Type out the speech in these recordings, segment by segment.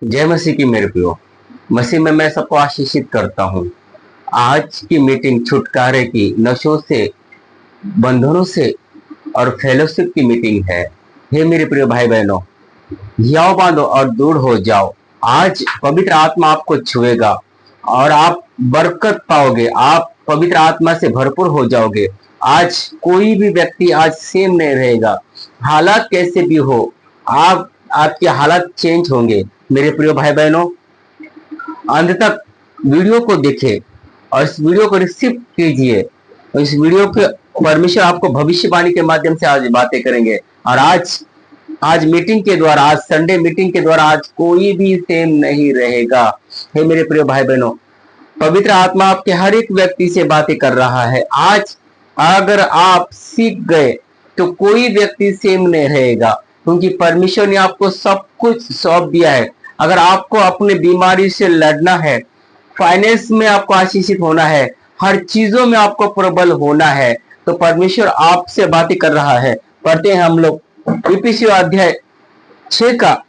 जय मसीह की मेरे प्रियो। मसीह में मैं सबको आशीषित करता हूँ। आज की मीटिंग छुटकारे की, नशों से, बंधनों से और फेलोशिप की मीटिंग है। हे मेरे प्रिय भाई बहनों, हियाव बांधो और दूर हो जाओ। आज पवित्र आत्मा आपको छुएगा और आप बरकत पाओगे। आप पवित्र आत्मा से भरपूर हो जाओगे। आज कोई भी व्यक्ति आज सेम नहीं रहेगा। हालात कैसे भी हो, आपके हालात चेंज होंगे। मेरे प्रिय भाई बहनों, अंत तक वीडियो को देखें और इस वीडियो को रिसीव कीजिए। और इस वीडियो के परमेश्वर आपको भविष्यवाणी के माध्यम से आज बातें करेंगे। और आज मीटिंग के द्वारा, आज संडे मीटिंग के द्वारा आज कोई भी सेम नहीं रहेगा। हे मेरे प्रिय भाई बहनों, पवित्र आत्मा आपके हर एक व्यक्ति से बातें कर रहा है। आज अगर आप सीख गए तो कोई व्यक्ति सेम नहीं रहेगा, क्योंकि परमेश्वर ने आपको सब कुछ सौंप दिया है। अगर आपको अपने बीमारी से लड़ना है, फाइनेंस में आपको आशीषित होना है, हर चीजों में आपको प्रबल होना है, तो परमेश्वर आपसे बातें कर रहा है। पढ़ते हैं हम लोग इफिसियों अध्याय 6 का,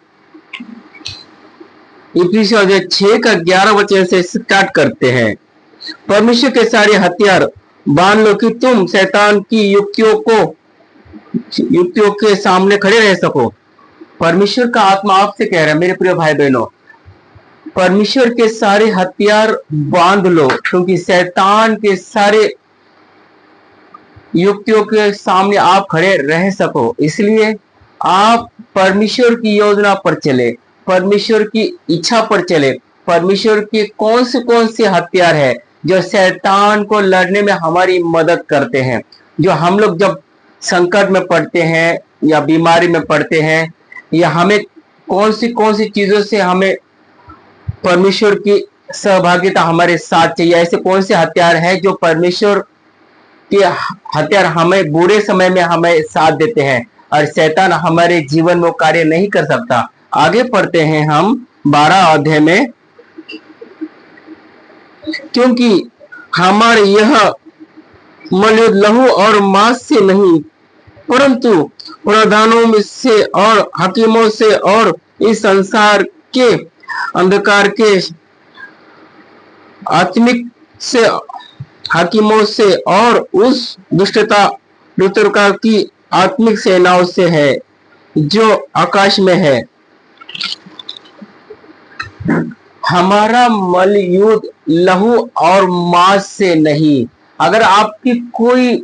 इफिसियों अध्याय 6 का 11 वचन से स्टार्ट करते हैं। परमेश्वर के सारे हथियार बांध लो कि तुम शैतान की युक्तियों के सामने खड़े रह सको। परमेश्वर का आत्मा आपसे कह रहा है मेरे प्रिय भाई बहनों, परमेश्वर के सारे हथियार बांध लो, क्योंकि शैतान के सारे युक्तियों के सामने आप खड़े रह सको। इसलिए आप परमेश्वर की योजना पर चले, परमेश्वर की इच्छा पर चले। परमेश्वर के कौन से हथियार है जो शैतान को लड़ने में हमारी मदद करते हैं। जो हम लोग जब संकट में पड़ते हैं या बीमारी में पड़ते हैं, या हमें कौन सी चीजों से हमें परमेश्वर की सहभागिता हमारे साथ चाहिए, ऐसे कौन से हथियार हैं जो परमेश्वर के हथियार हमें बुरे समय में हमें साथ देते हैं और शैतान हमारे जीवन में कार्य नहीं कर सकता। आगे पढ़ते हैं हम 12 अध्याय में, क्योंकि हमारे यह मलयुद्ध लहू और मांस से नहीं, परंतु प्रधानों में से और हकीमों से और इस संसार के अंधकार के आत्मिक से, हकीमों से और उस दुष्टता की आत्मिक सेनाओं से है जो आकाश में है। हमारा मल युद्ध लहू और मांस से नहीं। अगर आपकी कोई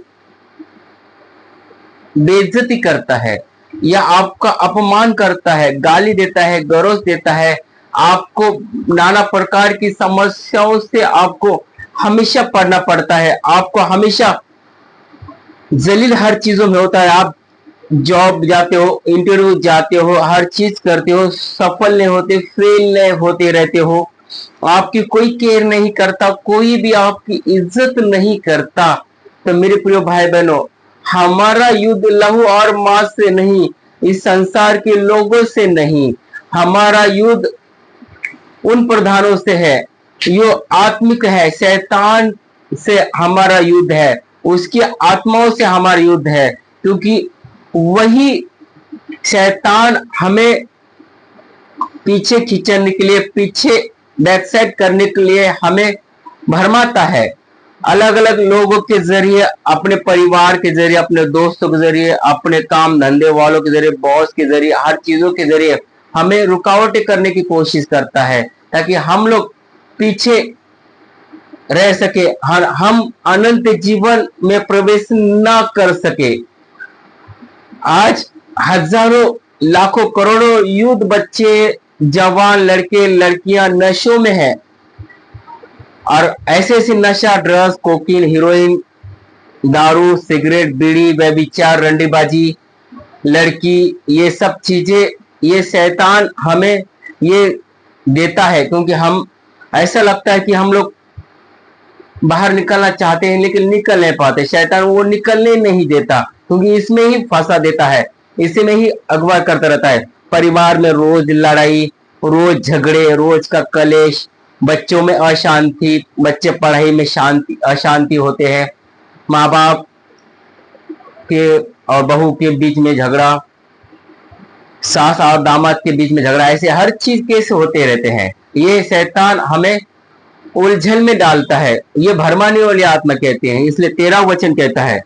बेइज्जती करता है या आपका अपमान करता है, गाली देता है, गरज देता है, आपको नाना प्रकार की समस्याओं से आपको हमेशा पढ़ना पड़ता है, आपको हमेशा जलील हर चीजों में होता है। आप जॉब जाते हो, इंटरव्यू जाते हो, हर चीज करते हो, सफल नहीं होते, फेल नहीं होते रहते हो, आपकी कोई केयर नहीं करता, कोई भी आपकी इज्जत नहीं करता। तो मेरे प्रिय भाई बहनों, हमारा युद्ध लहू और मांस से नहीं, इस संसार के लोगों से नहीं, हमारा युद्ध उन प्रधानों से है, यो आत्मिक है। शैतान से हमारा युद्ध है, उसकी आत्माओं से हमारा युद्ध है, क्योंकि वही शैतान हमें पीछे खींचने के लिए, पीछे बैकसाइड करने के लिए हमें भरमाता है। अलग अलग लोगों के जरिए, अपने परिवार के जरिए, अपने दोस्तों के जरिए, अपने काम धंधे वालों के जरिए, बॉस के जरिए, हर चीजों के जरिए हमें रुकावटें करने की कोशिश करता है, ताकि हम लोग पीछे रह सके, हम अनंत जीवन में प्रवेश ना कर सके। आज हजारों लाखों करोड़ों युद्ध बच्चे, जवान लड़के लड़कियां नशों में है, और ऐसे नशा, ड्रग्स, कोकीन, हीरोइन, दारू, सिगरेट, बीड़ी, व्यभिचार, रंडीबाजी, लड़की, ये सब चीजें, ये शैतान हमें ये देता है, क्योंकि हम ऐसा लगता है कि हम लोग बाहर निकलना चाहते हैं लेकिन निकल नहीं पाते। शैतान वो निकलने नहीं देता, क्योंकि इसमें ही फंसा देता है, इसी में ही अगवा करता रहता है। परिवार में रोज लड़ाई, रोज झगड़े, रोज का कलेश, बच्चों में अशांति, बच्चे पढ़ाई में अशांति होते हैं, माँ बाप के और बहू के बीच में झगड़ा, सास और दामाद के बीच में झगड़ा, ऐसे हर चीज कैसे होते रहते हैं। ये शैतान हमें उलझन में डालता है, ये भरमाने वाली आत्मा कहते हैं। इसलिए 13 वचन कहता है,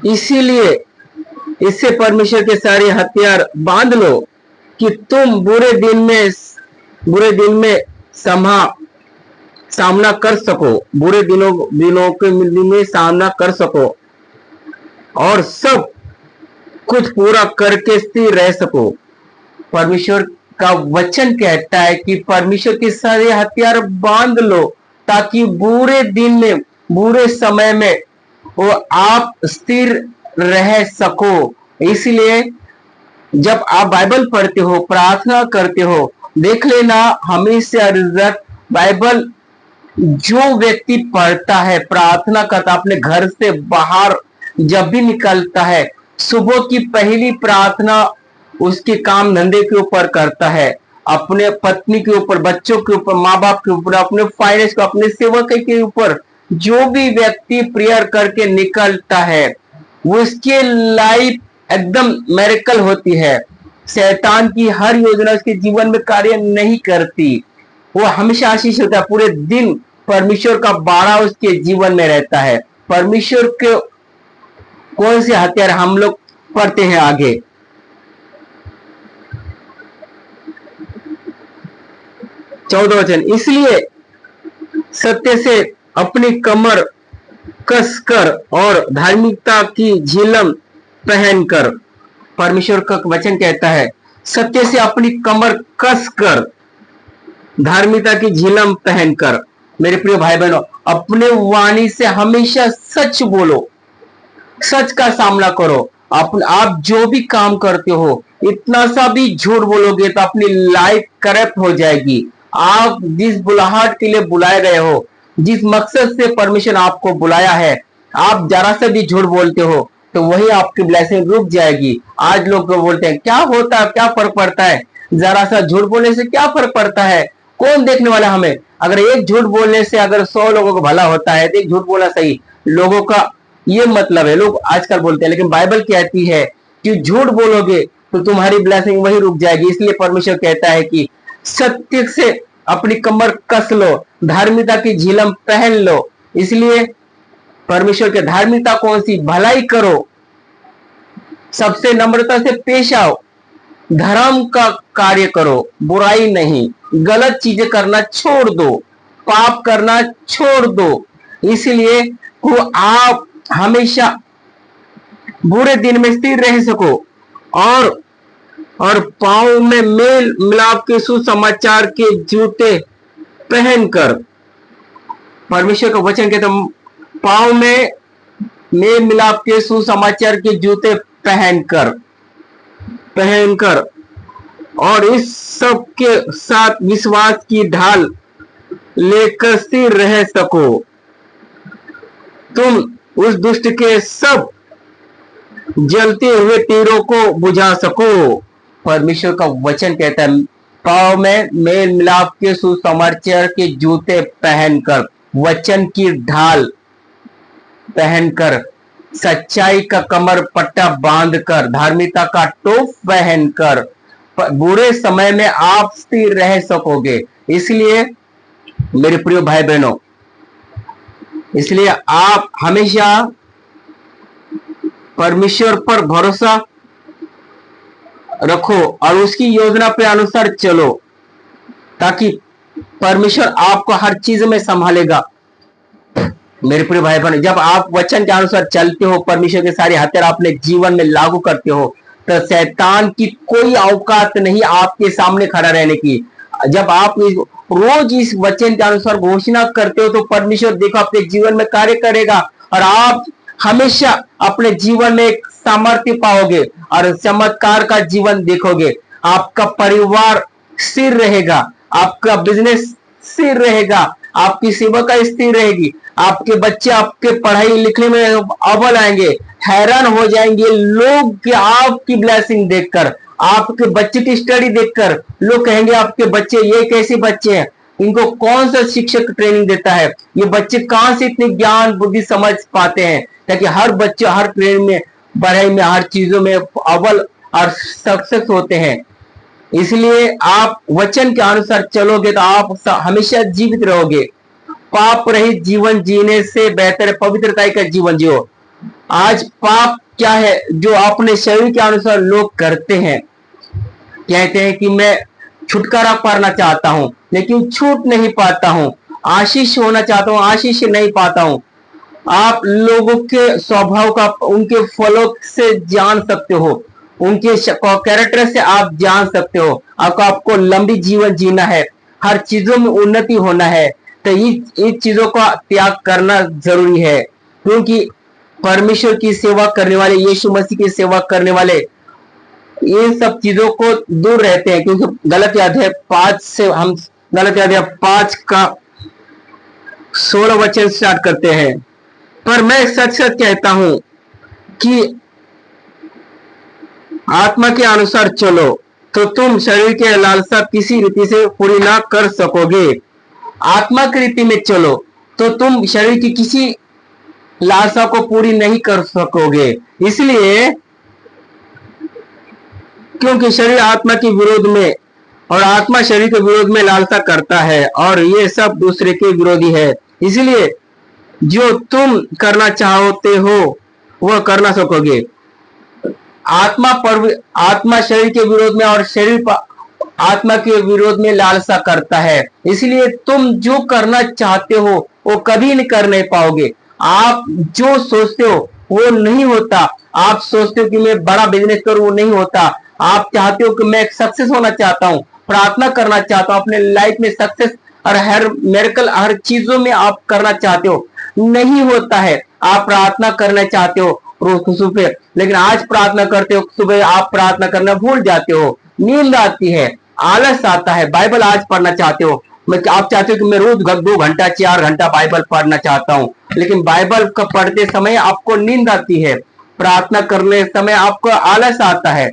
इसीलिए इससे परमेश्वर के सारे हथियार बांध लो कि तुम बुरे दिन में सामना कर सको, बुरे दिनों के दिन में सामना कर सको और सब कुछ पूरा करके स्थिर रह सको। परमेश्वर का वचन कहता है कि परमेश्वर के सारे हथियार बांध लो ताकि बुरे दिन में, बुरे समय में वो आप स्थिर रह सको। इसलिए जब आप बाइबल पढ़ते हो, प्रार्थना करते हो, देख लेना हमेशा रिजल्ट बाइबल जो व्यक्ति पढ़ता है, प्रार्थना करता, अपने घर से बाहर जब भी निकलता है, सुबह की पहली प्रार्थना उसके काम धंधे के ऊपर करता है, अपने पत्नी के ऊपर, बच्चों के ऊपर, माँ बाप के ऊपर, अपने फाइनेंस को, अपने सेवक के ऊपर, जो भी व्यक्ति प्रेयर करके निकलता है उसके लाइफ एकदम मेरेकल होती है। शैतान की हर योजना उसके जीवन में कार्य नहीं करती, वो हमेशा आशीष होता है। पूरे दिन परमेश्वर का बाड़ा उसके जीवन में रहता है। परमेश्वर के कौन से हथियार हम लोग पढ़ते हैं आगे, 14 वचन, इसलिए सत्य से अपनी कमर कसकर और धार्मिकता की झिलम पहनकर। परमेश्वर का वचन कहता है, सत्य से अपनी कमर कसकर, धार्मिकता की झिलम पहनकर। मेरे प्रिय भाई बहनों, अपने वाणी से हमेशा सच बोलो, सच का सामना करो। आप जो भी काम करते हो, इतना सा भी झूठ बोलोगे तो अपनी लाइफ करप्ट हो जाएगी। आप जिस बुलाहट के लिए बुलाए गए हो, जिस मकसद से परमेश्वर आपको बुलाया है, आप जरा सा भी झूठ बोलते हो तो वही आपकी ब्लेसिंग रुक जाएगी। आज लोग बोलते हैं क्या होता है, क्या फर्क पड़ता है, जरा सा झूठ बोलने से क्या फर्क पड़ता है, कौन देखने वाला हमें। अगर एक झूठ बोलने से अगर 100 लोगों को भला होता है तो एक झूठ बोलना सही, लोगों का ये मतलब है, लोग आजकल बोलते हैं। लेकिन बाइबल कहती है कि झूठ बोलोगे तो तुम्हारी ब्लेसिंग वही रुक जाएगी। इसलिए परमेश्वर कहता है कि सत्य से अपनी कमर कस लो, धार्मिकता की झिलम पहन लो। इसलिए परमेश्वर के धार्मिकता कौन सी, भलाई करो, सबसे नम्रता से पेश आओ, धर्म का कार्य करो, बुराई नहीं, गलत चीजें करना छोड़ दो, पाप करना छोड़ दो। इसलिए वो आप हमेशा बुरे दिन में स्थिर रह सको और पांव में मेल मिलाप के सुसमाचार के जूते पहनकर। परमेश्वर का वचन कहता है, पांव में मेल मिलाप के सुसमाचार के जूते पहनकर और इस सब के साथ विश्वास की ढाल लेकर स्थिर रह सको, तुम उस दुष्ट के सब जलते हुए तीरों को बुझा सको। परमेश्वर का वचन कहता है, पांव में मेल मिलाप के सुसमाचार के जूते पहनकर, वचन की ढाल पहनकर, सच्चाई का कमर पट्टा बांधकर, धार्मिकता का टोप पहनकर बुरे समय में आप स्थिर रह सकोगे। इसलिए मेरे प्रिय भाई बहनों, इसलिए आप हमेशा परमेश्वर पर भरोसा रखो और उसकी योजना पे अनुसार चलो, ताकि परमेश्वर आपको हर चीज में संभालेगा। मेरे प्रिय भाई बहन, जब आप वचन के अनुसार चलते हो, परमेश्वर के सारे हथियार अपने जीवन में लागू करते हो, तो शैतान की कोई औकात नहीं आपके सामने खड़ा रहने की। जब आप रोज इस वचन के अनुसार घोषणा करते हो तो परमेश्वर देखो अपने जीवन में कार्य करेगा और आप हमेशा अपने जीवन में एक सामर्थ्य पाओगे और चमत्कार का जीवन देखोगे। आपका परिवार स्थिर रहेगा, आपका बिजनेस स्थिर रहेगा, आपकी सेवा का स्थिर रहेगी, आपके बच्चे आपके पढ़ाई लिखने में अव्वल आएंगे। हैरान हो जाएंगे लोग आपकी ब्लेसिंग देखकर, आपके बच्चे की स्टडी देखकर। लोग कहेंगे आपके बच्चे, ये कैसे बच्चे हैं, इनको कौन सा शिक्षक ट्रेनिंग देता है, ये बच्चे कहां से इतने ज्ञान बुद्धि समझ पाते हैं। ताकि हर बच्चे हर ट्रेनिंग में, पढ़ाई में, हर चीजों में अव्वल और सक्सेस होते हैं। इसलिए आप वचन के अनुसार चलोगे तो आप हमेशा जीवित रहोगे। पाप रहित जीवन जीने से बेहतर है पवित्रता का जीवन जियो। आज पाप क्या है जो अपने शरीर के अनुसार लोग करते हैं, कहते हैं कि मैं छुटकारा पाना चाहता हूं लेकिन छूट नहीं पाता हूं, आशीष होना चाहता हूं आशीष नहीं पाता हूं। आप लोगों के स्वभाव का उनके फलों से जान सकते हो, उनके कैरेक्टर से आप जान सकते हो। आपको लंबी जीवन जीना है, हर चीजों में उन्नति होना है, तो इस चीजों का त्याग करना जरूरी है। क्योंकि परमेश्वर की सेवा करने वाले, यीशु मसीह की सेवा करने वाले इन सब चीजों को दूर रहते हैं। क्योंकि गलतियां अध्याय 5 से हम गलतियां अध्याय 5 का 16 वचन स्टार्ट करते हैं। पर मैं सच सच कहता हूं कि आत्मा के अनुसार चलो तो तुम शरीर के लालसा किसी रीति से पूरी ना कर सकोगे। आत्मा की रीति में चलो तो तुम शरीर की किसी लालसा को पूरी नहीं कर सकोगे। इसलिए क्योंकि शरीर आत्मा के विरोध में और आत्मा शरीर के विरोध में लालसा करता है और ये सब दूसरे के विरोधी है। इसलिए जो तुम करना चाहते हो वह कर ना सकोगे। आत्मा शरीर के विरोध में और शरीर आत्मा के विरोध में लालसा करता है। इसलिए तुम जो करना चाहते हो वो कभी नहीं कर नहीं पाओगे। आप जो सोचते हो वो नहीं होता। आप सोचते हो कि मैं बड़ा बिजनेस करूं, वो नहीं होता। आप चाहते हो कि मैं सक्सेस होना चाहता हूं, प्रार्थना करना चाहता हूं, अपने लाइफ में सक्सेस और हर मेरेकल हर चीजों में आप करना चाहते हो, नहीं होता है। आप प्रार्थना करना चाहते हो रोज सुबह, लेकिन आज प्रार्थना करते हो सुबह आप प्रार्थना करना भूल जाते हो, नींद आती है, आलस आता है। बाइबल आज पढ़ना चाहते हो, आप चाहते हो कि मैं रोज 2 घंटा 4 घंटा बाइबल पढ़ना चाहता हूं, लेकिन बाइबल का पढ़ते समय आपको नींद आती है, प्रार्थना करने समय आपको आलस आता है,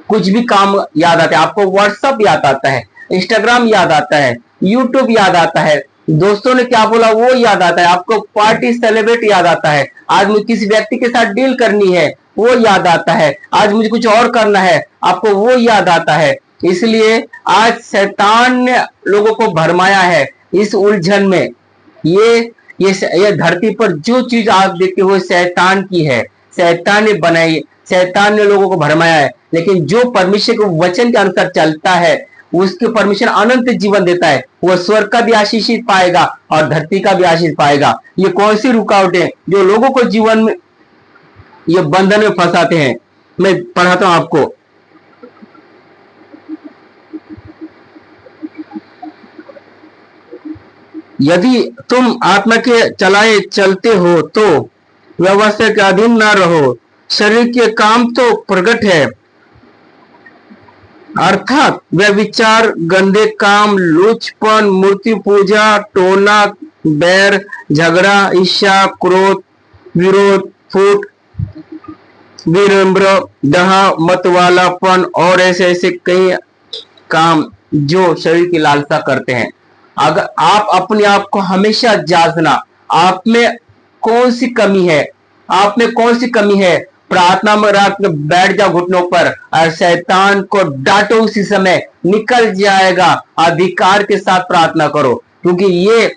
कुछ भी काम याद आता है, आपको व्हाट्सएप याद आता है, इंस्टाग्राम याद आता है, यूट्यूब याद आता है, दोस्तों ने क्या बोला वो याद आता है, आपको पार्टी सेलिब्रेट याद आता है, आज मुझे किसी व्यक्ति के साथ डील करनी है वो याद आता है, आज मुझे कुछ और करना है आपको वो याद आता है। इसलिए आज शैतान ने लोगों को भरमाया है इस उलझन में। ये धरती पर जो चीज आप देखते हो शैतान की है, शैतान ने बनाई, शैतान ने लोगों को भरमाया है। लेकिन जो परमेश्वर के वचन के अनुसार चलता है उसके परमेश्वर अनंत जीवन देता है, वह स्वर्ग का भी आशीष पाएगा और धरती का भी आशीष पाएगा। ये कौन सी रुकावट है जो लोगों को जीवन में ये बंधन में फंसाते हैं? मैं पढ़ाता हूं आपको। यदि तुम आत्मा के चलाए चलते हो तो व्यवस्था के अधीन ना रहो। शरीर के काम तो प्रकट है, अर्थात वे विचार, गंदे काम, लुचपन, मूर्ति पूजा, टोना, बैर, झगड़ा, ईर्ष्या, क्रोध, विरोध, फूट, विनम्र, दहा, मतवालापन और ऐसे ऐसे कई काम जो शरीर की लालसा करते हैं। अगर आप अपने आप को हमेशा जांचना, आप में कौन सी कमी है, आप में कौन सी कमी है। प्रार्थना में रात में बैठ जाओ घुटनों पर और शैतान को डांटो, उसी समय निकल जाएगा। अधिकार के साथ प्रार्थना करो, क्योंकि ये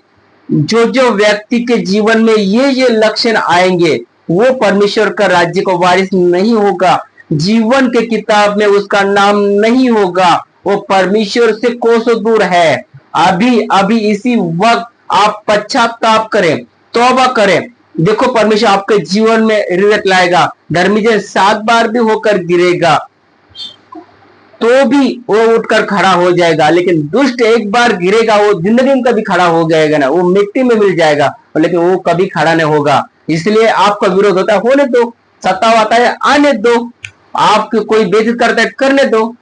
जो व्यक्ति के जीवन में ये लक्षण आएंगे वो परमेश्वर का राज्य को वारिस नहीं होगा, जीवन के किताब में उसका नाम नहीं होगा, वो परमेश्वर से कोसों दूर है। अभी इसी वक्त आप पश्चाताप करें, तौबा करें, देखो परमेश्वर आपके जीवन में रिजल्ट लाएगा। धर्मी जन 7 बार भी होकर गिरेगा तो भी वो उठकर खड़ा हो जाएगा, लेकिन दुष्ट एक बार गिरेगा वो जिंदगी में कभी खड़ा हो जाएगा ना, वो मिट्टी में मिल जाएगा, लेकिन वो कभी खड़ा नहीं होगा। इसलिए आपका विरोध होता है, होने दो, सत्ता आता है आने दो, आपको कोई बेइज्जत करता है करने दो,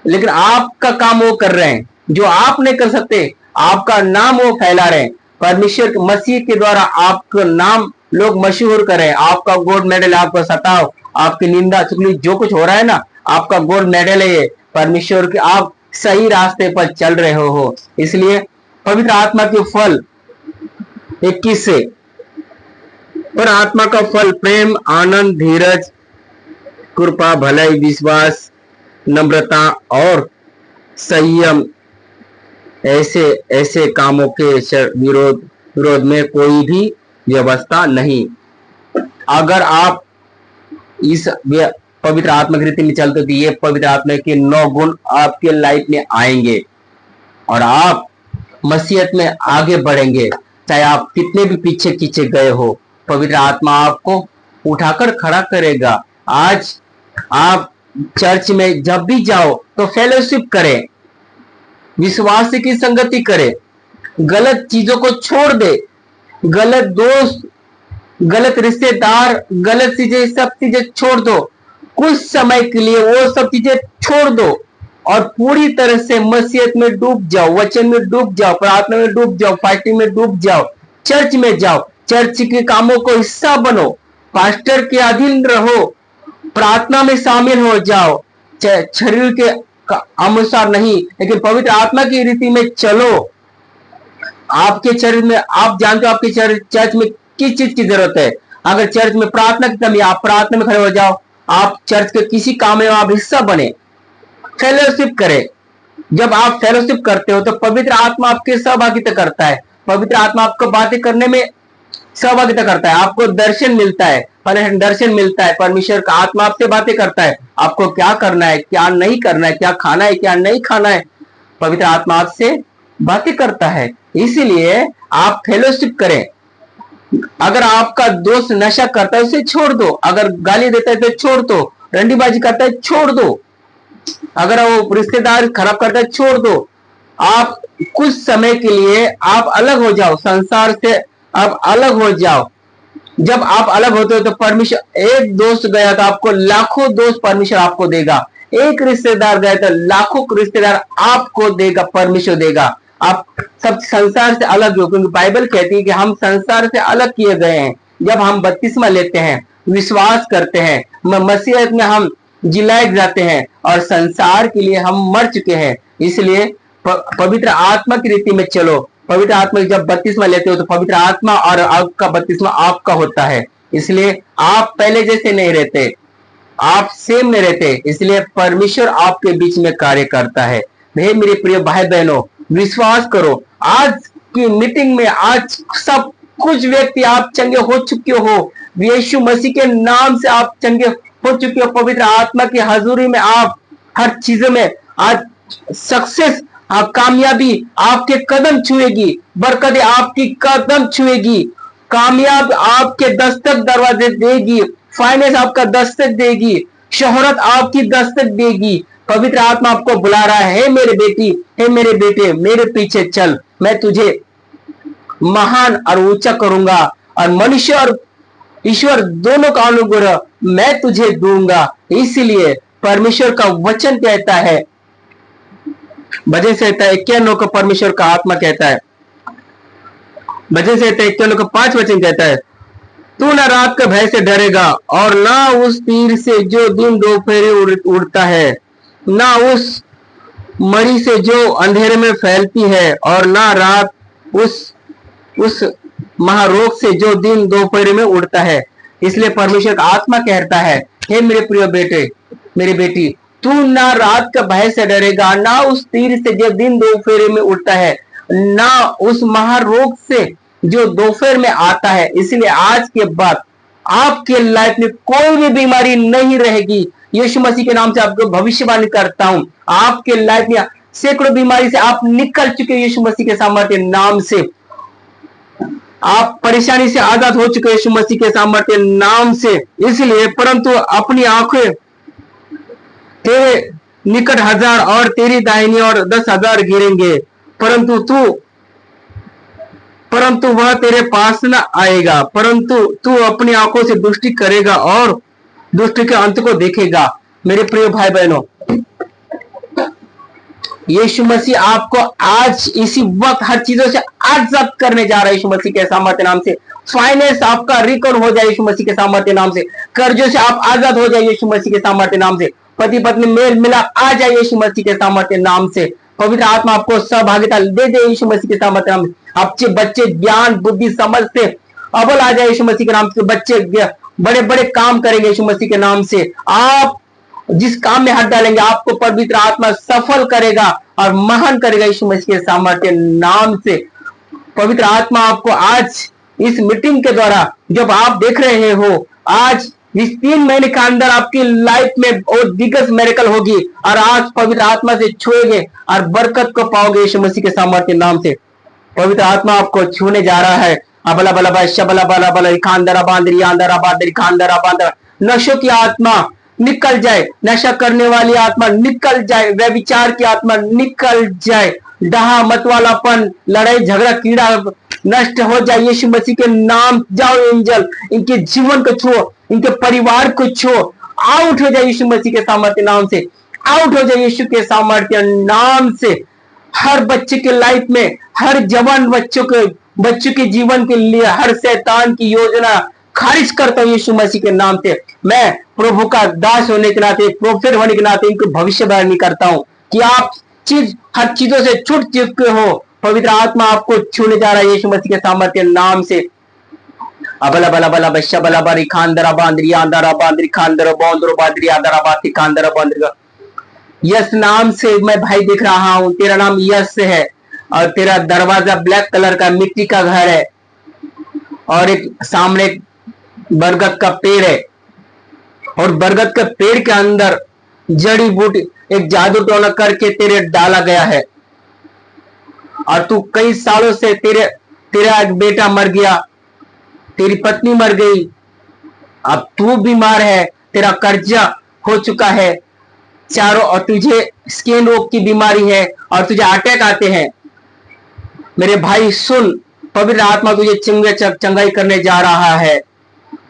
लेकिन आपका काम वो कर रहे हैं जो आप नहीं कर सकते, आपका नाम वो फैला रहे हैं। परमेश्वर मसीह के द्वारा आपका नाम लोग मशहूर करें, आपका गोल्ड मेडल, आपका सताव, आपकी निंदा चुगली जो कुछ हो रहा है ना, आपका गोल्ड मेडल है ये परमेश्वर के, आप सही रास्ते पर चल रहे हो। इसलिए पवित्र आत्मा के फल 21 से, पर आत्मा का फल प्रेम, आनंद, धीरज, कृपा, भलाई, विश्वास, नम्रता और संयम, ऐसे ऐसे कामों के विरोध विरोध में कोई भी व्यवस्था नहीं। अगर आप इस पवित्र आत्मा की रीति में चलते तो ये पवित्र आत्मा के 9 गुण आपके लाइफ में आएंगे और आप मसीहत में आगे बढ़ेंगे। चाहे आप कितने भी पीछे खींचे गए हो, पवित्र आत्मा आपको उठाकर खड़ा करेगा। आज आप चर्च में जब भी जाओ तो फेलोशिप करें, विश्वास की संगति करें, गलत चीजों को छोड़ दे, गलत दोस्त, गलत रिश्तेदार, गलत चीजें, सब चीजें छोड़ दो। कुछ समय के लिए वो सब चीजें छोड़ दो और पूरी तरह से मसीहत में डूब जाओ, वचन में डूब जाओ, प्रार्थना में डूब जाओ, फाइटिंग में डूब जाओ, चर्च में जाओ, चर्च के कामों को हिस्सा बनो, पास्टर के अधीन रहो, प्रार्थना में शामिल हो जाओ, शरीर के अनुसार नहीं लेकिन पवित्र आत्मा की रीति में चलो। आपके चर्च में, आप जानते हो आपके चर्च में किस चीज की जरूरत है। अगर चर्च में प्रार्थना की कमी, आप प्रार्थना में खड़े हो जाओ, आप चर्च के किसी काम में आप हिस्सा बने, फेलोशिप करें। जब आप फेलोशिप करते हो तो पवित्र आत्मा आपके सहभागिता करता है, पवित्र आत्मा आपको बातें करने में सहभागिता करता है, आपको दर्शन मिलता है, दर्शन मिलता है, परमेश्वर का आत्मा आपसे बातें करता है, आपको क्या करना है, क्या नहीं करना है, क्या खाना है, क्या नहीं खाना है, पवित्र आत्मा आपसे बातें करता है। इसीलिए आप फेलोशिप करें। अगर आपका दोस्त नशा करता है उसे छोड़ दो, अगर गाली देता है तो छोड़ दो, रंडीबाजी करता है छोड़ दो, अगर वो रिश्तेदार खराब करता है छोड़ दो। आप कुछ समय के लिए आप अलग हो जाओ, संसार से आप अलग हो जाओ। जब आप अलग होते हो तो परमेश्वर, एक दोस्त गया तो आपको लाखों दोस्त परमेश्वर आपको देगा, एक रिश्तेदार गया तो लाखों रिश्तेदार आपको देगा, परमेश्वर देगा। आप सब संसार से अलग हो, क्योंकि बाइबल कहती है कि हम संसार से अलग किए गए हैं। जब हम बपतिस्मा लेते हैं, विश्वास करते हैं, मसीहत में हम जिलाए जाते हैं और संसार के लिए हम मर चुके हैं। इसलिए पवित्र आत्मा की रीति में चलो। पवित्र आत्मा जब बपतिस्मा लेते हो तो पवित्र आत्मा और आपका बपतिस्मा आपका होता है। इसलिए आप पहले जैसे नहीं रहते, आप सेम नहीं रहते, इसलिए परमेश्वर आपके बीच में कार्य करता है। मेरे प्रिय भाई बहनों, विश्वास करो, आज की मीटिंग में आज सब कुछ व्यक्ति आप चंगे हो चुके हो, यीशु मसीह के नाम से आप चंगे हो चुके हो। पवित्र आत्मा की हजूरी में आप हर चीजों में आज सक्सेस, कामयाबी आपके कदम छुएगी, बरकतें आपकी कदम छुएगी, कामयाब आपके दस्तक दरवाजे देगी, फाइनेंस आपका दस्तक देगी, शोहरत आपकी दस्तक देगी। पवित्र आत्मा आपको बुला रहा है, हे मेरे बेटी, हे मेरे बेटे, मेरे पीछे चल, मैं तुझे महान और ऊंचा करूंगा और मनुष्य और ईश्वर दोनों का अनुग्रह मैं तुझे दूंगा। इसलिए परमेश्वर का वचन कहता है, भजन संहिता 91 का परमेश्वर का आत्मा कहता है, भजन संहिता 91 का 5 वचन कहता है, तू न रात का भय से डरेगा और ना उस तीर से जो दिन दोपहर उड़ता है, ना उस मरी से जो अंधेरे में फैलती है, और ना रात उस महारोग से जो दिन दोपहर में उड़ता है। इसलिए परमेश्वर का आत्मा कहता है, हे मेरे प्रिय बेटे, मेरी बेटी, तू ना रात का भय से डरेगा, ना उस तीर से जो दिन दोपहर में उड़ता है, ना उस महारोग से जो दोपहर में आता है। इसलिए आज के बाद आपके लाइफ में कोई भी बीमारी नहीं रहेगी। यीशु मसीह के नाम से आपको भविष्यवाणी करता हूं, आपके लाइफ में सैकड़ों बीमारी से आप निकल चुके हैं यीशु मसीह के सामर्थ्य नाम से। आप परेशानी से आजाद हो चुके हैं यीशु मसीह के सामर्थ्य नाम से। इसलिए परंतु अपनी आंखें तेरे निकट 1000 और तेरी दाहिनी और 10,000 गिरेंगे, परंतु वह तेरे पास न आएगा। परंतु तू अपनी आंखों से दृष्टि करेगा और दृष्टि के अंत को देखेगा। मेरे प्रिय भाई बहनों, यीशु मसीह आपको आज इसी वक्त हर चीजों से आजाद करने जा रहा है यीशु मसीह के सामर्थ्य नाम से। फाइनेंस आपका रिकवर हो जाए यीशु मसीह के सामर्थ्य नाम से, कर्जों से आप आजाद हो जाए यीशु मसीह के सामर्थ्य नाम से, पति पत्नी मेल मिलाप आ जाए यीशु मसीह के सामर्थ्य नाम से, पवित्र आत्मा आपको सहभागिता दे दे यीशु मसीह के सामर्थ्य नाम से, आपके बच्चे ज्ञान बुद्धि समझ से अव्वल आ जाए यीशु मसीह के नाम से, बच्चे बड़े बड़े काम करेंगे यीशु मसीह के नाम से। आप जिस काम में हाथ डालेंगे आपको पवित्र आत्मा सफल करेगा और महान करेगा यीशु मसीह के सामर्थ्य नाम से। पवित्र आत्मा आपको आज इस मीटिंग के द्वारा जब आप देख रहे हो, आज इस 3 महीने के अंदर आपकी लाइफ में और दिग्गज मेरेकल होगी और आज पवित्र आत्मा से छुएंगे और बरकत को पाओगे यीशु मसीह के सामर्थ्य नाम से। पवित्र आत्मा आपको छूने जा रहा है। अबला बला बला शबला बला बला खानदरा बांदरी आंदरा बांदरी खानदरा बांदरा। नशों की आत्मा निकल जाए, नशा करने वाली आत्मा निकल जाए, व्यभिचार की आत्मा निकल जाए, डहा मतवालापन, लड़ाई झगड़ा कीड़ा नष्ट हो जाए यीशु मसीह के नाम। जाओ एंजल, इनके जीवन को छुओ, इनके परिवार को छुओ, आउट हो जाए यीशु मसीह के सामर्थ्य नाम से, आउट हो जाए यीशु के सामर्थ्य नाम से। हर बच्चे के लाइफ में, हर जवान बच्चों के जीवन के लिए हर शैतान की योजना खारिज करता हूं यीशु मसीह के नाम से। मैं प्रभु का दास होने के नाते, प्रोफेट होने के नाते इनको भविष्यवाणी करता हूं कि आप हर चीजों से छूट चुके हो। पवित्र आत्मा आपको छूने जा रहा है यीशु मसीह के सामर्थ्य नाम से। अबला बला बला बशा बला बारी खानदरा बांदरी आंदरा बांदरी खानदरा बौंदरो बादरी आंदरा बाती खानदरा बांदरी। यस नाम से मैं भाई दिख रहा हूं, तेरा नाम यस है और तेरा दरवाजा ब्लैक कलर का मिट्टी का घर है और एक सामने बरगद का पेड़ है और बरगद के पेड़ के अंदर जड़ी बूटी एक जादू टोना करके तेरे डाला गया है और तू कई सालों से तेरा एक बेटा मर गया, तेरी पत्नी मर गई, अब तू बीमार है, तेरा कर्जा हो चुका है चारों और तुझे स्किन रोग की बीमारी है और तुझे अटैक आते हैं। मेरे भाई सुन, पवित्र आत्मा तुझे चंगाई करने जा रहा है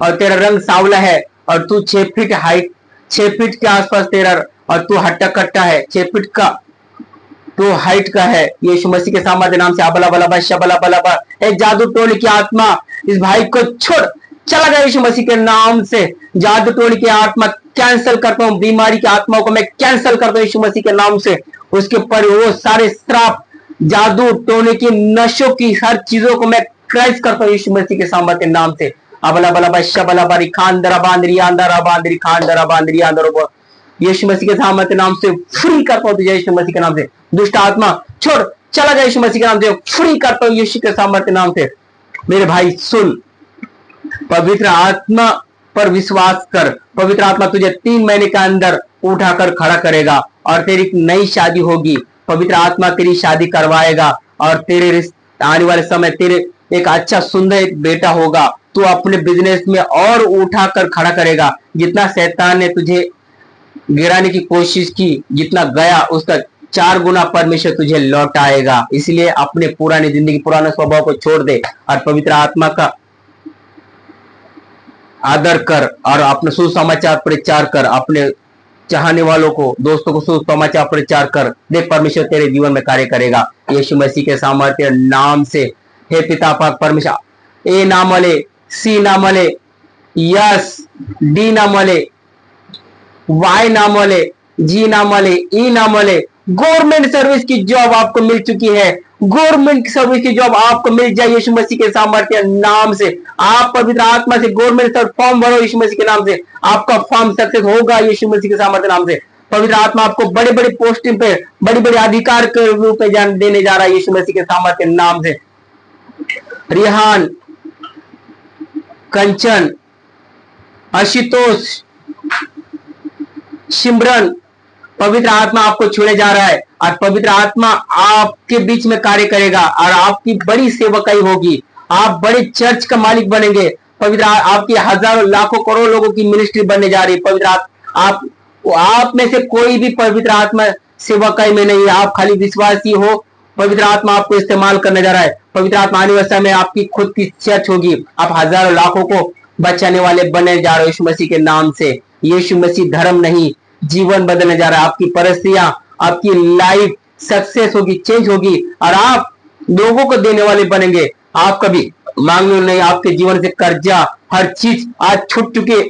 और तेरा रंग सांवला है और तू 6 फीट हाइट, 6 फीट के आसपास तेरा और तू हट्टा कट्टा है, 6 फीट का तू हाइट का है यीशु मसीह के सामर्थ्य नाम से। अबला बला बशा बला बला बला। एक जादू टोने की आत्मा इस भाई को छोड़ चला गया यीशु मसीह के नाम से। जादू टोने की आत्मा कैंसिल करता हूं, बीमारी की आत्माओं को मैं कैंसिल करता हूं यीशु मसीह के नाम से। उसके ऊपर वो सारे श्राप, जादू टोने की, नशों की हर चीजों को मैं क्रैश करता हूं यीशु मसीह के सामर्थ्य नाम से। अबला बला बशा बला बारी खानदरा बांदरी आंदरा बांदरी खानदरा बांदरी आंदरा। यीशु मसीह के सामर्थ्य नाम से फ्री करता हूं तुझे यीशु मसीह के नाम से। दुष्ट आत्मा छोड़ चला गया यीशु मसीह के नाम से, फ्री करता हूं यीशु के सामर्थ्य नाम से। मेरे भाई सुन, पवित्र आत्मा पर विश्वास कर। पवित्र आत्मा तुझे 3 महीने के अंदर उठाकर खड़ा करेगा और तेरी नई शादी होगी। पवित्र आत्मा तेरी शादी करवाएगा और तेरे आने वाले समय तेरे एक अच्छा सुंदर एक बेटा होगा। तू अपने बिजनेस में और उठाकर खड़ा करेगा। जितना शैतान ने तुझे गिराने की कोशिश की, जितना गया उसका 4 गुना परमेश्वर तुझे लौटाएगा। इसलिए अपने पुरानी जिंदगी, पुराने स्वभाव को छोड़ दे और पवित्र आत्मा का आदर कर और अपने सुसमाचार प्रचार कर। अपने चाहने वालों को, दोस्तों को सुसमाचार प्रचार कर। देख परमेश्वर तेरे जीवन में कार्य करेगा यीशु मसीह के सामर्थ्य नाम से। हे पिता पाक परमेश्वर, ए ना मले, सी ना मले, यस डी ना मले, वाई ना मले, जी ना मले, ई ना मले। गवर्नमेंट सर्विस की जॉब आपको मिल चुकी है। गवर्नमेंट सर्विस की जॉब आपको मिल जाए यीशु मसीह के सामर्थ्य नाम से। आप पवित्र आत्मा से गवर्नमेंट फॉर्म भरो यीशु मसीह के नाम से, आपका फॉर्म सक्सेस होगा यीशु मसीह के सामर्थ्य नाम से। पवित्र आत्मा आपको बड़े बड़े पोस्टिंग पे, बड़े बड़े अधिकार के रूप में देने जा रहा है यीशु मसीह के सामर्थ्य नाम से। रिहान, कंचन, आशुतोष, सिमरन, पवित्र आत्मा आपको छूने जा रहा है और पवित्र आत्मा आपके बीच में कार्य करेगा और आपकी बड़ी सेवकाई होगी। आप बड़े चर्च का मालिक बनेंगे। पवित्र आपकी हजारों लाखों करोड़ों लोगों की मिनिस्ट्री बनने जा रही है। पवित्र आप में से कोई भी पवित्र आत्मा सेवकाई में नहीं है, आप खाली विश्वासी हो। पवित्र आत्मा आपको इस्तेमाल करने जा रहा है। पवित्र आत्मा आने वाले समय में आपकी खुद की चर्च होगी। आप हजारों लाखों को बचाने वाले बनने जा रहे हो यीशु मसीह के नाम से। यीशु मसीह धर्म नहीं, जीवन बदलने जा रहा है। आपकी परिस्थितियां, आपकी लाइफ सक्सेस होगी, चेंज होगी और आप लोगों को देने वाले बनेंगे। आप कभी मांगने नहीं, आपके जीवन से कर्जा हर चीज आज छूट चुके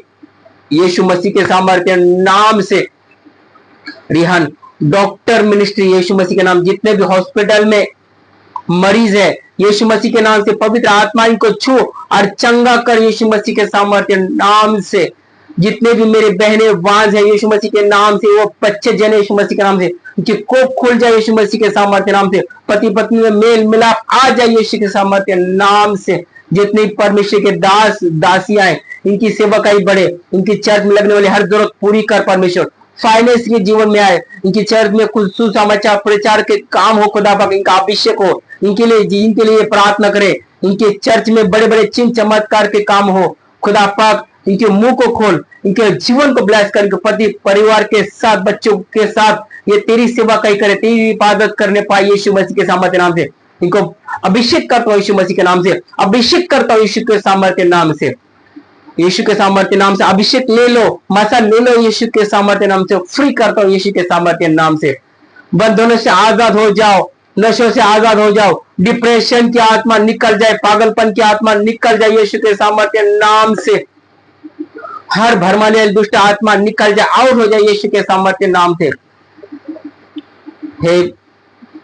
यीशु मसीह के सामर्थ्य नाम से। रिहान, डॉक्टर मिनिस्ट्री यीशु मसीह के नाम, जितने भी हॉस्पिटल में मरीज है, यीशु मसीह के नाम से पवित्र आत्मा इनको छू और चंगा कर यीशु मसीह के सामर्थ्य नाम से। जितने भी मेरे बहने वांझ है यीशु मसीह के नाम से, वो बच्चे जन यीशु मसीह के नाम से, उनकी कोख खुल जाए यीशु मसीह के सामर्थ्य नाम से। पति पत्नी में मेल मिलाप आ जाए यीशु के सामर्थ्य नाम से। जितने परमेश्वर के दास दासियां हैं, इनकी सेवकाई बढ़े, इनकी चर्च में लगने वाली हर जरूरत पूरी कर परमेश्वर। फाइनेंस के जीवन में आए, इनकी चर्च में कुछ सुसमाचार प्रचार के काम हो, खुदा पाक इनका अभिषेक हो, इनके लिए प्रार्थना करें। इनके चर्च में बड़े बड़े चिन्ह चमत्कार के काम हो, खुदा पाक इनके मुंह को खोल, इनके जीवन को ब्लेस कर, इनके पति परिवार के साथ बच्चों के साथ ये तेरी सेवा कई करे, तेरी इबादत करने पाए यीशु मसीह के सामर्थ्य नाम से। इनको अभिषेक करता हूं यीशु मसीह के नाम से, अभिषेक करता हूं यीशु के सामर्थ्य नाम से। यीशु के सामर्थ्य नाम से अभिषेक ले लो, मसा ले लो यीशु के सामर्थ्य नाम से। फ्री करता हूं यीशु के सामर्थ्य नाम से। बंधनों से आजाद हो जाओ, नशों से आजाद हो जाओ, डिप्रेशन की आत्मा निकल जाए, पागलपन की आत्मा निकल जाए यीशु के सामर्थ्य नाम से। हर भरमाने दुष्ट आत्मा निकल जाए, आउट हो जाए यीशु के सामर्थ्य नाम से। हे,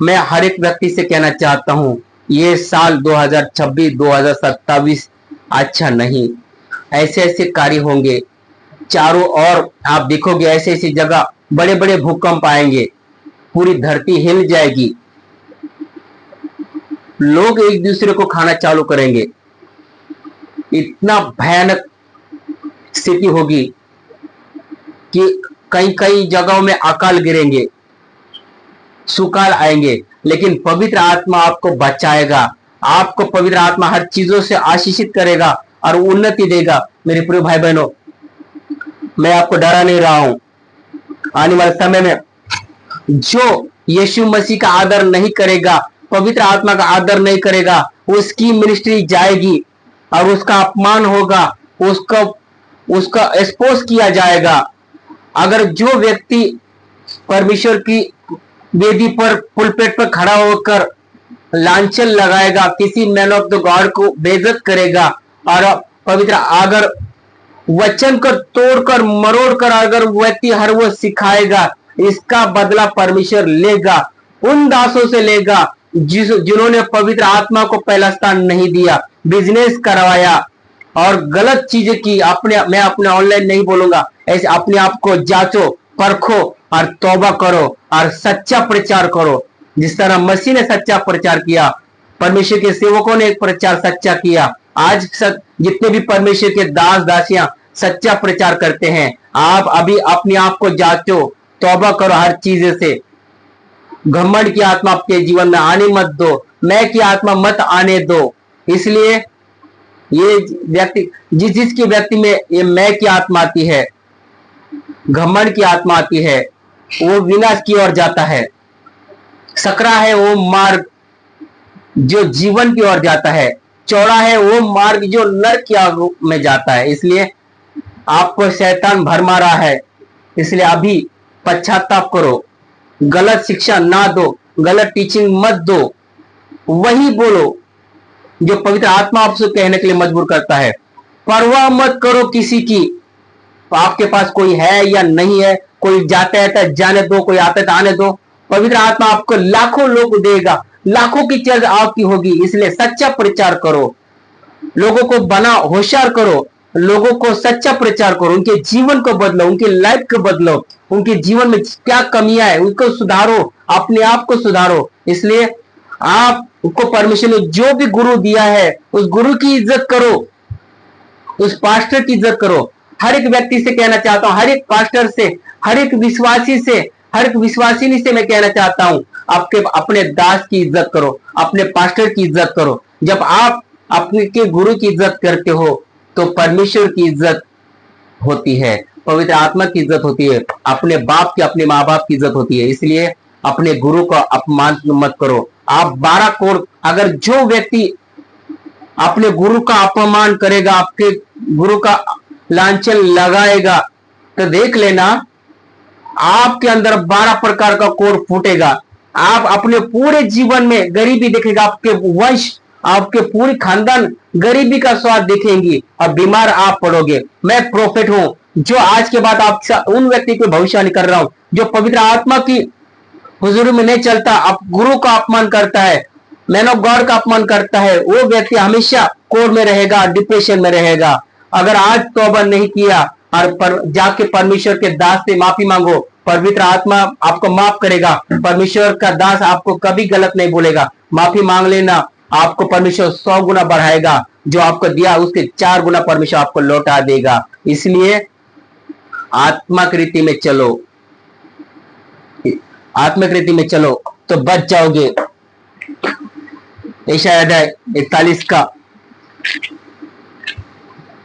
मैं हर एक व्यक्ति से कहना चाहता हूं, ये साल 2026-2027 अच्छा नहीं। ऐसे ऐसे कार्य होंगे चारों ओर, आप देखोगे ऐसे ऐसी जगह बड़े बड़े भूकंप आएंगे, पूरी धरती हिल जाएगी, लोग एक दूसरे को खाना चालू करेंगे, इतना भयानक स्थिति होगी कि कई कई जगहों में अकाल गिरेंगे, सुकाल आएंगे। लेकिन पवित्र आत्मा आपको बचाएगा, आपको पवित्र आत्मा हर चीजों से आशीषित करेगा और उन्नति देगा। मेरे प्रिय भाई बहनों, मैं आपको डरा नहीं रहा हूं। आने वाले समय में जो यीशु मसीह का आदर नहीं करेगा, पवित्र आत्मा का आदर नहीं करेगा, उसकी मिनिस्ट्री जाएगी और उसका अपमान होगा, उसका एक्सपोज किया जाएगा। अगर जो व्यक्ति परमेश्वर की वेदी पर पुलपेट पर खड़ा होकर लांछन लगाएगा, किसी मैन ऑफ द गॉड को बेइज्जत करेगा और पवित्र अगर वचन को तोड़कर मरोड़कर अगर व्यक्ति हर वो सिखाएगा, इसका बदला परमेश्वर लेगा, उन दासों से लेगा जिन्होंने पवित्र आत्मा को पहला स्थान नहीं दिया, बिजनेस करवाया और गलत चीजें की। मैं अपने ऑनलाइन नहीं बोलूंगा, ऐसे अपने आप को जांचो, परखो और तौबा करो और सच्चा प्रचार करो। जिस तरह मसीह ने सच्चा प्रचार किया, परमेश्वर के सेवकों ने प्रचार सच्चा किया, आज जितने भी परमेश्वर के दास दासियां सच्चा प्रचार करते हैं, आप अभी अपने आप को जांचो, तौबा करो हर चीज से। घमंड की आत्मा आपके जीवन में आने मत दो, मैं की आत्मा मत आने दो। इसलिए ये व्यक्ति जिसके व्यक्ति में ये मैं की आत्मा आती है, घमंड की आत्मा आती है, वो विनाश की ओर जाता है। सकरा है वो मार्ग जो जीवन की ओर जाता है, चौड़ा है वो मार्ग जो नरक की आग में जाता है। इसलिए आपको शैतान भरमा रहा है, इसलिए अभी पश्चाताप करो, गलत शिक्षा ना दो, गलत टीचिंग मत दो, वही बोलो जो पवित्र आत्मा आपसे कहने के लिए मजबूर करता है। परवाह मत करो किसी की, आपके पास कोई है या नहीं है, कोई जाता है जाने दो, कोई आता है तो आने दो। पवित्र आत्मा आपको लाखों लोग देगा, लाखों की चर्च आपकी होगी। इसलिए सच्चा प्रचार करो, लोगों को बना होशियार करो, लोगों को सच्चा प्रचार करो, उनके जीवन को बदलो, उनकी लाइफ को बदलो, उनके जीवन में क्या कमियां है उनको सुधारो, अपने आप को सुधारो। इसलिए आपको परमेश्वर ने जो भी गुरु दिया है उस गुरु की इज्जत करो, उस पास्टर की इज्जत करो। हर एक व्यक्ति से कहना चाहता हूं, हर एक पास्टर से, हर एक विश्वासी से, हर एक विश्वासिनी से मैं कहना चाहता हूं, आपके अपने दास की इज्जत करो, अपने पास्टर की इज्जत करो। जब आप अपने के गुरु की इज्जत करते हो तो परमेश्वर की इज्जत होती है, पवित्र आत्मा की इज्जत होती है, अपने बाप की, अपने माँ बाप की इज्जत होती है। इसलिए अपने गुरु का अपमान मत करो। आप 12 कोड़, अगर जो व्यक्ति अपने गुरु का अपमान करेगा, आपके गुरु का लांछन लगाएगा, तो देख लेना आपके अंदर 12 प्रकार का कोड फूटेगा। आप अपने पूरे जीवन में गरीबी देखेगा, आपके वंश, आपके पूरी खानदान गरीबी का स्वाद देखेंगी और बीमार आप पड़ोगे। मैं प्रोफेट हूं जो आज के बाद आप उन व्यक्ति को भविष्यवाणी कर रहा हूं जो पवित्र आत्मा की हुजूरी में नहीं चलता, आप गुरु का अपमान करता है, मैन ऑफ गॉड का अपमान करता है, वो व्यक्ति हमेशा कोर्ट में रहेगा, डिप्रेशन में रहेगा। अगर आज तौबा नहीं किया और जाके परमेश्वर के दास से माफी मांगो, पवित्र आत्मा आपको माफ करेगा। परमेश्वर का दास आपको कभी गलत नहीं बोलेगा। माफी मांग लेना, आपको परमेश्वर 100 गुना बढ़ाएगा। जो आपको दिया उसके 4 गुना परमेश्वर आपको लौटा देगा। इसलिए आत्मिक रीति में चलो, आत्मिक रीति में चलो तो बच जाओगे। यशायाह अध्याय 41 का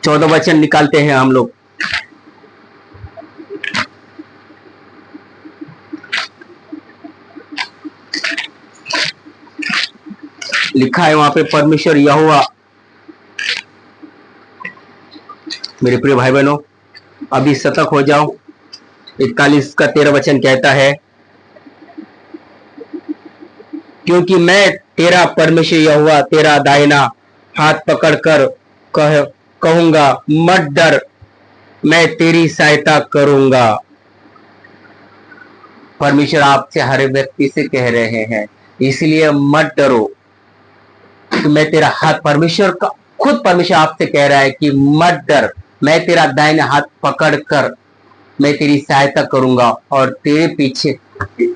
14 वचन निकालते हैं हम लोग। लिखा है वहां पे, परमेश्वर यहोवा, मेरे प्रिय भाई बहनों अभी सतर्क हो जाओ। 41 का 13 वचन कहता है, क्योंकि मैं तेरा परमेश्वर यहोवा तेरा दाहिना हाथ पकड़कर कहूंगा, मत डर, मैं तेरी सहायता करूंगा। परमेश्वर आपसे हर व्यक्ति से कह रहे हैं, इसलिए मत डरो कि मैं तेरा हाथ, परमेश्वर का खुद परमेश्वर आपसे कह रहा है कि मत डर, मैं तेरा दाहिना हाथ पकड़कर मैं तेरी सहायता करूंगा और तेरे पीछे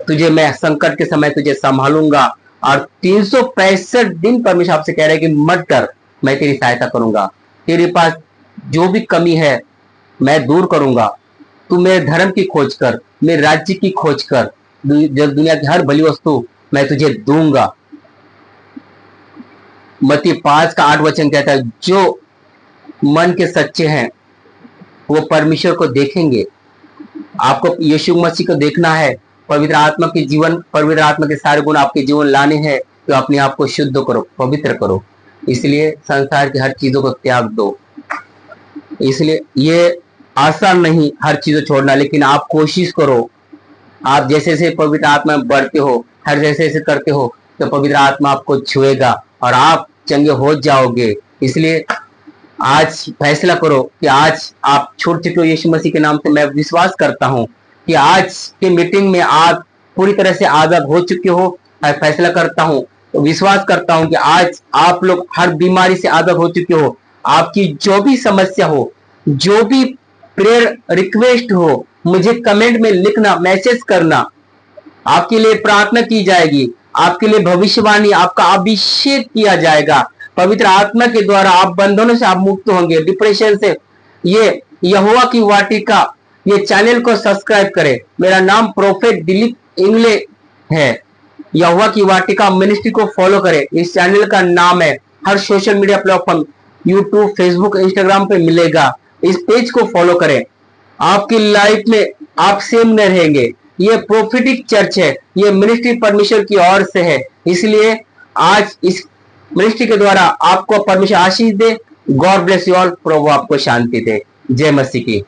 तुझे मैं संकट के समय तुझे संभालूंगा। और 365 दिन परमेश्वर आपसे कह रहे हैं कि मत डर, मैं तेरी सहायता करूंगा। तेरे पास जो भी कमी है मैं दूर करूंगा। तू मेरे धर्म की खोज कर, मेरे राज्य की खोज कर, दुनिया की हर भली वस्तु मैं तुझे दूंगा। मत्ती 5 का 8 वचन कहता है, जो मन के सच्चे हैं वो परमेश्वर को देखेंगे। आपको यीशु मसीह को देखना है, पवित्र आत्मा के जीवन, पवित्र आत्मा के सारे गुण आपके जीवन लाने हैं, तो अपने आप को शुद्ध करो, पवित्र करो। इसलिए संसार की हर चीजों को त्याग दो। इसलिए ये आसान नहीं हर चीज छोड़ना, लेकिन आप कोशिश करो। आप जैसे जैसे पवित्र आत्मा में बढ़ते हो, हर जैसे जैसे करते हो, तो पवित्र आत्मा आपको छुएगा और आप चंगे हो जाओगे। इसलिए आज फैसला करो कि आज आप छोड़ चुके हो यीशु मसीह के नाम से। मैं विश्वास करता हूं कि आज की मीटिंग में आप पूरी तरह से आजाद हो चुके हो। मैं फैसला करता हूं, तो विश्वास करता हूं कि आज आप लोग हर बीमारी से आजाद हो चुके हो। आपकी जो भी समस्या हो, जो भी प्रेयर रिक्वेस्ट हो, मुझे कमेंट में लिखना, मैसेज करना। आपके लिए प्रार्थना की जाएगी, आपके लिए भविष्यवाणी, आपका अभिषेक किया जाएगा। पवित्र आत्मा के द्वारा आप बंधनों से आप मुक्त होंगे, डिप्रेशन से। ये यहोवा की वाटिका, ये चैनल को सब्सक्राइब करें। मेरा नाम प्रोफेट दिलीप इंगले है। यहोवा की वाटिका मिनिस्ट्री को फॉलो करें। इस चैनल का नाम है, हर social media platform, YouTube, Facebook, Instagram पे मिलेगा। इस पेज को फॉलो करें। आपकी लाइफ में आप सेम नहीं रहेंगे। ये प्रोफेटिक चर्च है, ये मिनिस्ट्री परमेश्वर की ओर से है। इसलिए आज इस मिनिस्ट्री के द्वारा आपको परमेश्वर आशीष दे। God bless you all. प्रभु आपको शांति दे। जय मसीह की।